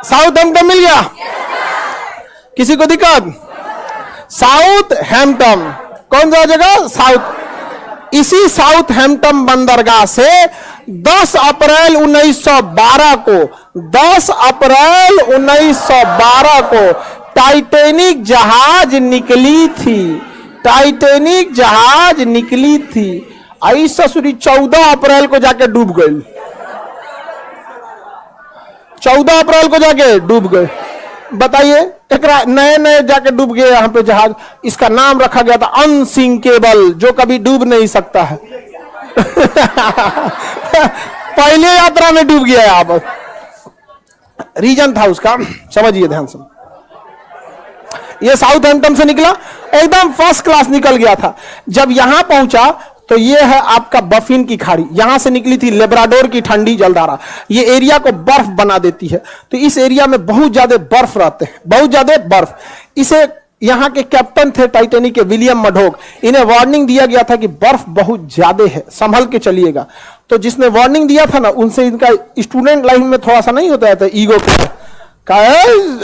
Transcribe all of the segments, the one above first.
South Hampton मिल गया? किसी को दिक्कत? साउथ हैम्पटन कौन सा जगह? साउथ। इसी साउथ हैम्पटन बंदरगाह से 10 अप्रैल 1912 को 10 अप्रैल 1912 को टाइटैनिक जहाज निकली थी। टाइटैनिक जहाज निकली थी। आई ससुरी 14 अप्रैल को जाके डूब गई। 14 अप्रैल को जाके डूब गए। बताइए, एक नए नए जाके डूब गए यहां पे जहाज। इसका नाम रखा गया था अनसिंकेबल, जो कभी डूब नहीं सकता है। पहले यात्रा में डूब गया यहां पर। रीजन था उसका, समझिए ध्यान से। ये साउथ हैम्पटन से निकला, एकदम फर्स्ट क्लास निकल गया था। जब यहां पहुंचा तो ये है आपका बफिन की खाड़ी। यहां से निकली थी लेब्राडोर की ठंडी जलधारा। ये एरिया को बर्फ बना देती है। तो इस एरिया में बहुत ज्यादा बर्फ रहते हैं, बहुत ज्यादा बर्फ। इसे यहां के कैप्टन थे टाइटैनिक के, विलियम मडोक। इन्हें वार्निंग दिया गया था कि बर्फ बहुत ज्यादा है, संभल के चलिएगा। तो जिसने वार्निंग दिया था ना, उनसे इनका स्टूडेंट लाइफ में थोड़ा सा नहीं होता है ईगो के,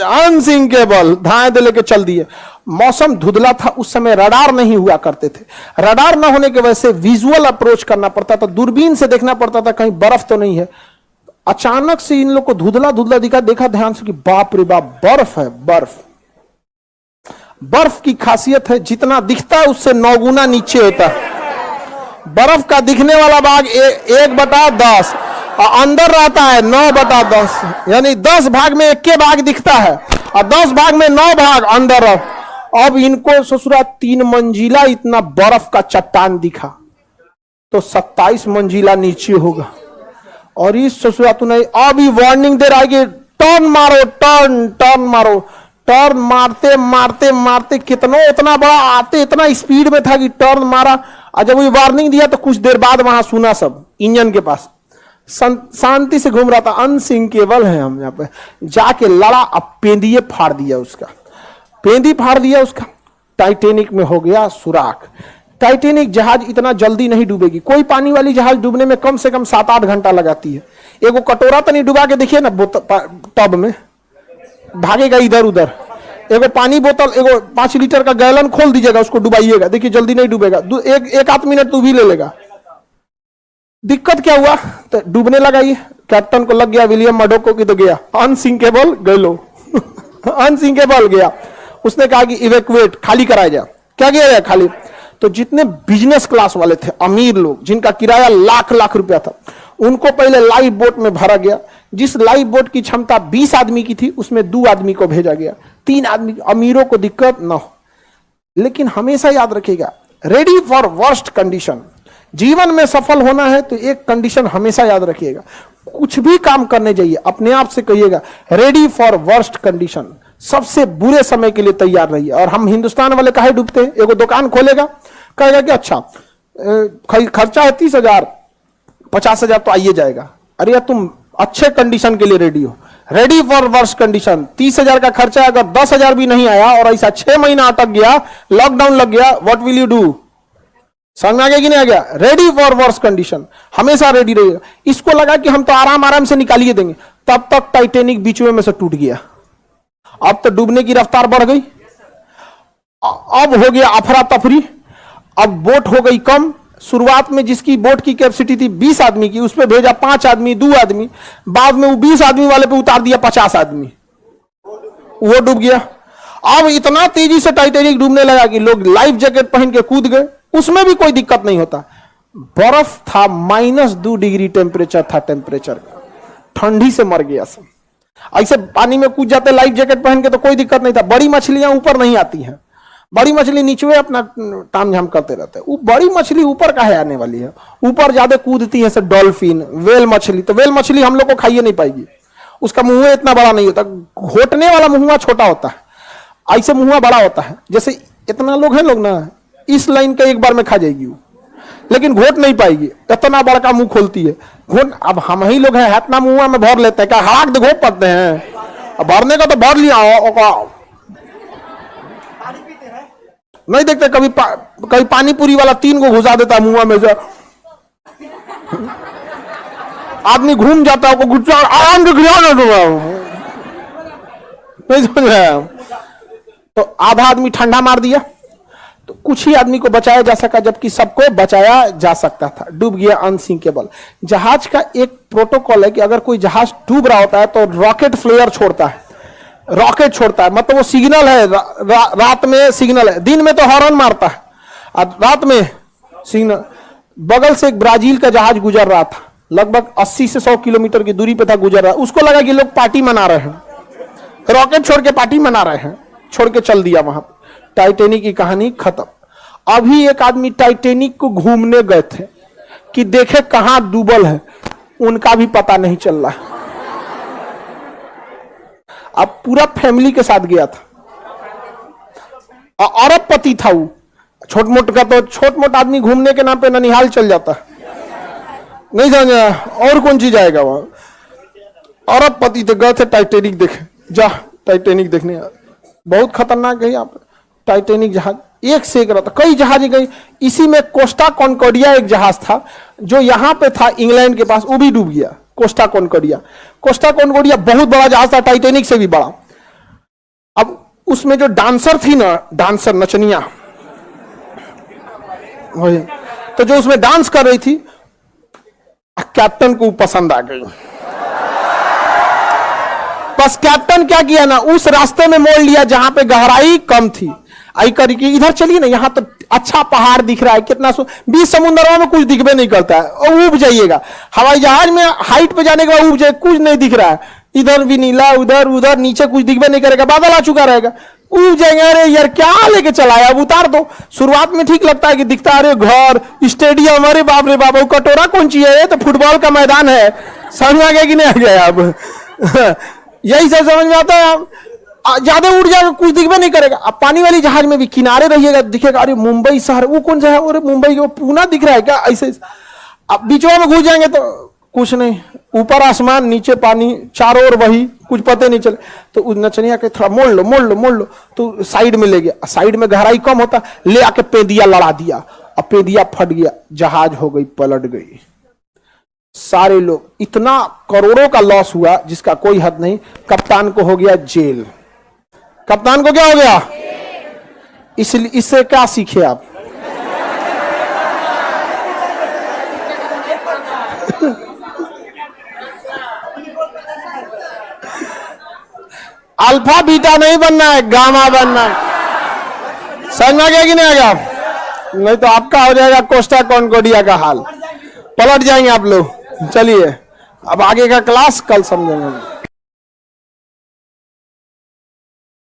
अनसिंकेबल, धाए दे लेके चल दिए। मौसम धुंधला था, उस समय रडार नहीं हुआ करते थे। रडार ना होने की वजह से विजुअल अप्रोच करना पड़ता था, दूरबीन से देखना पड़ता था कहीं बर्फ तो नहीं है। अचानक से इन लोग को धुंधला धुंधला दिखा, देखा ध्यान से कि बाप रे बाप, बर्फ है। बर्फ बर्फ की खासियत है, जितना दिखता है उससे 9 गुना नीचे होता है। बर्फ का दिखने वाला भाग 1/10 और अंदर रहता है 9/10, यानी 10 भाग में 1 भाग दिखता है और 10 भाग में 9 भाग अंदर। अब इनको ससुरा 3 मंजिला इतना बर्फ का चट्टान दिखा, तो 27 मंजिला नीचे होगा। और इस ससुरा तूने अभी वार्निंग दे रहा है कि टर्न मारो, टर्न टर्न मारो। टर्न मारते मारते मारते कितना उतना बड़ा आते, इतना स्पीड में था कि टर्न मारा। और जब वो वार्निंग दिया तो कुछ देर बाद वहां सुना सब इंजन के पास शांति से घूम रहा था। अनसिंकेबल है हम यहाँ पे। जाके लड़ा, अब पेंदिए फाड़ दिया उसका, पेंदी फाड़ दिया उसका। टाइटैनिक में हो गया सुराख। टाइटैनिक जहाज इतना जल्दी नहीं डूबेगी। कोई पानी वाली जहाज डूबने में कम से कम 7-8 घंटा लगाती है। एगो कटोरा तो नहीं डुबा के देखिए ना टब में, भागेगा इधर उधर। एगो पानी बोतल, एगो 5 लीटर का गैलन खोल दीजिएगा, उसको डुबाइएगा, देखिए जल्दी नहीं डूबेगा। एक आध मिनट तो भी ले लेगा। दिक्कत क्या हुआ, तो डूबने लगा। ये कैप्टन को लग गया विलियम मडोक को कि तो गया अनसिंकेबल, गलो अनसिंकेबल गया। उसने कहा कि इवैक्यूएट, खाली कराया जाए। क्या किया जाए? खाली। तो जितने बिजनेस क्लास वाले थे, अमीर लोग, जिनका किराया लाख रुपया था, उनको पहले लाइफ बोट में भरा गया। जिस लाइफ बोट की क्षमता 20 आदमी की थी, उसमें 2 आदमी को भेजा गया, 3 आदमी। अमीरों को दिक्कत ना हो। लेकिन हमेशा याद रखिएगा, रेडी फॉर वर्स्ट कंडीशन। जीवन में सफल होना है तो एक कंडीशन हमेशा याद रखिएगा। कुछ भी काम करने जाइए, अपने आप से कहिएगा रेडी फॉर वर्स्ट कंडीशन, सबसे बुरे समय के लिए तैयार रहिए। और हम हिंदुस्तान वाले काहे डूबते हैं? एगो दुकान खोलेगा, कहेगा कि अच्छा खर्चा है 30,000, 50,000 तो आइए जाएगा। अरे यार, तुम अच्छे कंडीशन के लिए रेडी हो, रेडी फॉर वर्स्ट कंडीशन। 30,000 का खर्चा, अगर 10,000 भी नहीं आया और ऐसा 6 महीना अटक गया, लॉकडाउन लग गया, व्हाट विल यू डू? समझ में आ गया कि नहीं आ गया? रेडी फॉर वर्स्ट कंडीशन, हमेशा रेडी रहिएगा। इसको लगा कि हम तो आराम से निकालिए देंगे, तब तक टाइटैनिक बीच में से टूट गया। अब तो डूबने की रफ्तार बढ़ गई। अब हो गया अफरा तफरी। अब बोट हो गई कम। शुरुआत में जिसकी बोट की कैपेसिटी थी 20 आदमी की, उस पर भेजा 5 आदमी, 2 आदमी। बाद में वो 20 आदमी वाले पे उतार दिया 50 आदमी, वो डूब गया। अब इतना तेजी से टाइटैनिक डूबने लगा कि लोग लाइफ जैकेट पहन के कूद गए। उसमें भी कोई दिक्कत नहीं होता। बर्फ था, -2 डिग्री टेम्परेचर था, टेम्परेचर ठंडी से मर गया सब। ऐसे पानी में कूद जाते लाइफ जैकेट पहन के तो कोई दिक्कत नहीं था। बड़ी मछलियां ऊपर नहीं आती हैं, बड़ी मछली नीचे अपना ताम झाम करते रहते हैं। वो बड़ी मछली ऊपर काहे आने वाली है? ऊपर ज्यादा कूदती है, डॉल्फिन, वेल मछली। तो वेल मछली हम लोग को खाइए नहीं पाएगी, उसका मुंह इतना बड़ा नहीं होता। घोटने वाला मुंह छोटा होता है, ऐसे मुंह बड़ा होता है। जैसे इतना लोग हैं, लोग ना इस लाइन का एक बार में खा जाएगी वो, लेकिन घोट नहीं पाएगी, इतना बड़का मुंह खोलती है। घोट, अब हम ही लोग हैं, इतना मुंह में भर लेते हैं, क्या हाथ दे घोट पाते हैं? भरने का तो भर लिया, नहीं देखते कभी कभी पानी पूरी वाला 3 को घुसा देता है मुंह में से। आदमी घूम जाता है, आराम से नहीं समझ रहे हैं? तो आधा आदमी ठंडा मार दिया, तो कुछ ही आदमी को बचाया जा सका, जबकि सबको बचाया जा सकता था। डूब गया अनसिंकेबल। जहाज का एक प्रोटोकॉल है कि अगर कोई जहाज डूब रहा होता है तो रॉकेट फ्लेयर छोड़ता है, रॉकेट छोड़ता है, मतलब वो सिग्नल है, रात में सिग्नल है, दिन में तो हॉर्न मारता है और रात में सिग्नल। बगल से एक ब्राजील का जहाज गुजर रहा था, लगभग 80 से 100 किलोमीटर की दूरी पे था, गुजर रहा, उसको लगा कि लोग पार्टी मना रहे हैं, रॉकेट छोड़ के पार्टी मना रहे हैं, छोड़ के चल दिया वहां पे। टाइटैनिक की कहानी खत्म। अभी एक आदमी टाइटैनिक को घूमने गए थे कि देखे कहां डूबल है, उनका भी पता नहीं चल रहा। अब पूरा फैमिली के साथ गया था, अरबपति था वो। छोट मोट का तो छोट मोट आदमी घूमने के नाम पे ननिहाल चल जाता है, नहीं समझा, और कौन चीज आएगा वहां। अरबपति तो गए थे टाइटैनिक देखे, जा टाइटैनिक देखने, बहुत खतरनाक है यहाँ पे टाइटैनिक जहाज, एक से एक रहता, कई जहाज गई। इसी में कोस्टा कॉन्कॉर्डिया एक जहाज था जो यहाँ पे था इंग्लैंड के पास, वो भी डूब गया। कोस्टा कॉन्कॉर्डिया, कोस्टा कॉन्कॉर्डिया बहुत बड़ा जहाज था, टाइटैनिक से भी बड़ा। अब उसमें जो डांसर थी ना, डांसर नचनिया, वही तो जो उसमें डांस कर रही थी, कैप्टन को पसंद आ गई। बस कैप्टन क्या किया ना, उस रास्ते में मोड़ लिया जहां पे गहराई कम थी। आई करके इधर चलिए ना, यहां तो अच्छा पहाड़ दिख रहा है, कितना 20 समुद्रों में कुछ दिखबे नहीं करता है, और उब जाइएगा। हवाई जहाज में हाइट पे जाने के बाद उब जाए, कुछ नहीं दिख रहा है, इधर भी नीला, उधर उधर, नीचे कुछ दिखबे नहीं करेगा, बादल आ चुका रहेगा, उब जाएंगे। अरे यार क्या लेके चला है, अब उतार दो। शुरुआत में ठीक लगता है कि दिखता है, अरे घर, स्टेडियम, अरे बाप रे बाप, कटोरा कौन चीज है, तो फुटबॉल का मैदान है। समझ में आ गया कि नहीं आ गया? अब यही सब समझ में आता है। ज्यादा उड़ जाएगा, कुछ दिखबे नहीं करेगा। अब पानी वाली जहाज में भी किनारे रहिएगा, दिखेगा अरे मुंबई शहर, वो कौन सा है, अरे मुंबई वो पूना दिख रहा है क्या, ऐसे। अब बीचों में घुस जाएंगे तो कुछ नहीं, ऊपर आसमान, नीचे पानी, चारों ओर वही, कुछ पता नहीं चले। तो उस नचनिया के थोड़ा मोड़ लो, मोड़ लो, मोड़ लो, तो साइड में ले गया। साइड में गहराई कम होता, ले आके पेदिया लड़ा दिया, अब पेदिया फट गया, जहाज हो गई, पलट गई। सारे लोग, इतना करोड़ों का लॉस हुआ जिसका कोई हद नहीं। कप्तान को हो गया जेल। कप्तान को क्या हो गया? इसलिए इससे क्या सीखे आप? अल्फा बीटा नहीं बनना है, गामा बनना है। समझ में आ गया कि नहीं आ गया? नहीं तो आपका हो जाएगा कोस्टा कॉन्कॉर्डिया का हाल, पलट जाएंगे आप लोग। चलिए अब आगे का क्लास कल समझेंगे।